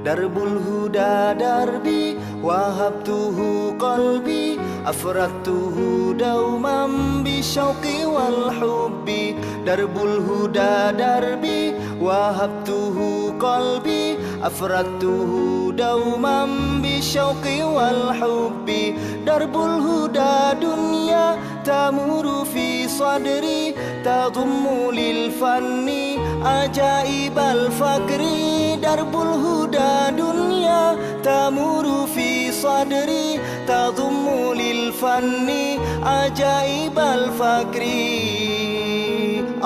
Darbul huda darbi wahabtuhu qalbi afradtuhu dauman bisyauqi wal hubbi. Darbul huda darbi wahabtuhu qalbi afradtuhu dauman bisyauqi wal hubbi. Darbul huda dunya tamuru fi sadri tadummu lil fanni ajaibal fakri. Darbul huda dunya tamuru fi sadri tadummu lil fanni ajaibal fakri.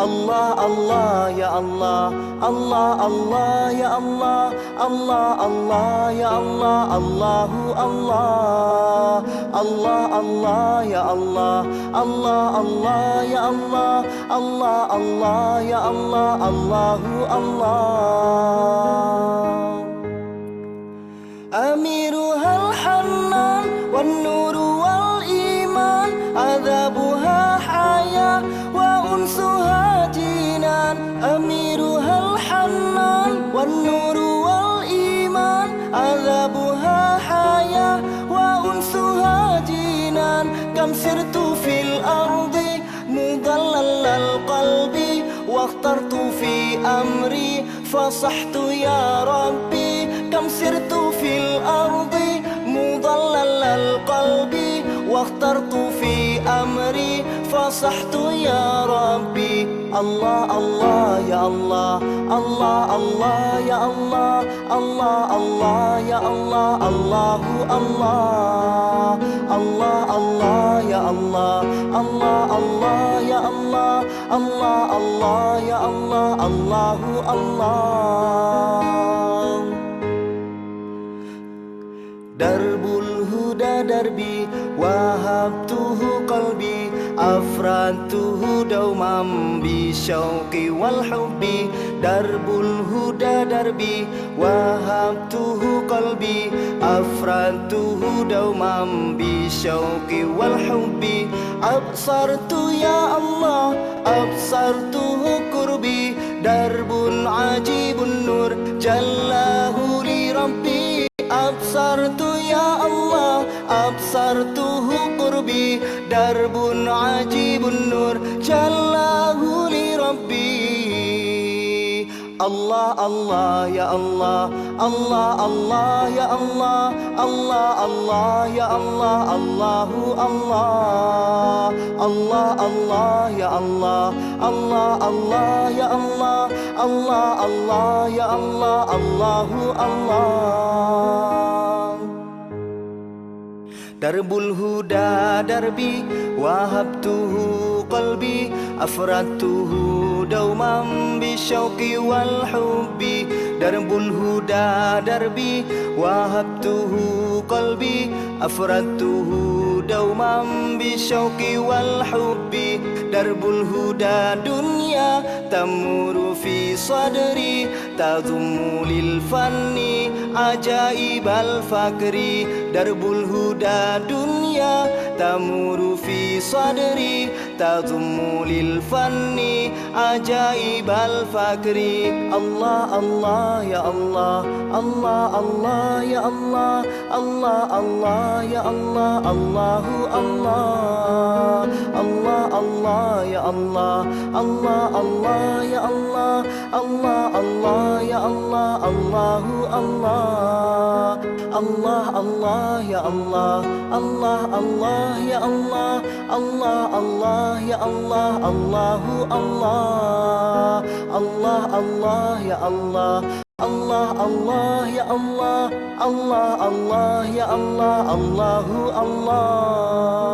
Allah Allah ya Allah, Allah Allah ya Allah, Allah Allah ya Allah, Allahu Allah, Allah Allah ya Allah, Allah Allah ya Allah, Allah Allah ya Allah, Allahu Allah. Amiruhal hannan wan nuru wal iman adzabuha haya wa unsuha jinan. Amiruhal hannan wan nuru wal iman adzabuha haya wa unsuha jinan. Kam sirtu fil ardi mudallal qalbi واخترت في أمري فصحت يا ربي. كم سرت في الأرض مضلل القلب واخترت في أمري فصحت يا ربي. الله الله يا الله، الله الله يا الله، الله الله يا الله، الله الله، الله الله يا الله، الله الله يا الله، الله الله ya Allah, Allahu Allah. Darbul huda darbi wahabtuhu qalbi afradtuhu dauman bisyauqi wal hubbi. Darbul huda darbi wahabtuhu qalbi afradtuhu dauman bisyauqi wal hubbi. Absartu ya Allah absartuhu qurbi darbun ajibun nur jallahu li rabbi. Absartu ya Allah absartuhu qurbi darbun ajibun nur jallahu li rabbi. Allah Allah ya Allah, Allah Allah ya Allah, Allah Allah ya Allah, Allahu Allah, Allah Allah ya Allah, Allah Allah ya Allah, Allah Allah ya Allah, Allahu Allah. Darbul huda darbi wahabtuhu qalbi afradtuhu dauman bisyauqi wal hubbi. Darbul huda darbi wahabtuhu qalbi afradtuhu dauman bisyauqi wal hubbi. Darbul huda dunya tamuru fi sadri tadummu lil fanni ajaibal fakri. Darbul huda dunya tamuru fi sadri tadummu lil fanni ajaibal fakri. Allah Allah ya Allah, Allah Allah ya Allah, Allah Allah ya Allah, Allahu Allah, Allah Allah ya Allah, Allah Allah ya Allah, Allah Allah ya Allah, Allahu Allah, Allah Allah ya Allah, Allah Allah ya Allah, Allah Allah ya Allah, Allahu Allah, Allah Allah ya Allah, Allah Allah ya Allah, Allah Allah ya Allah, Allahu Allah.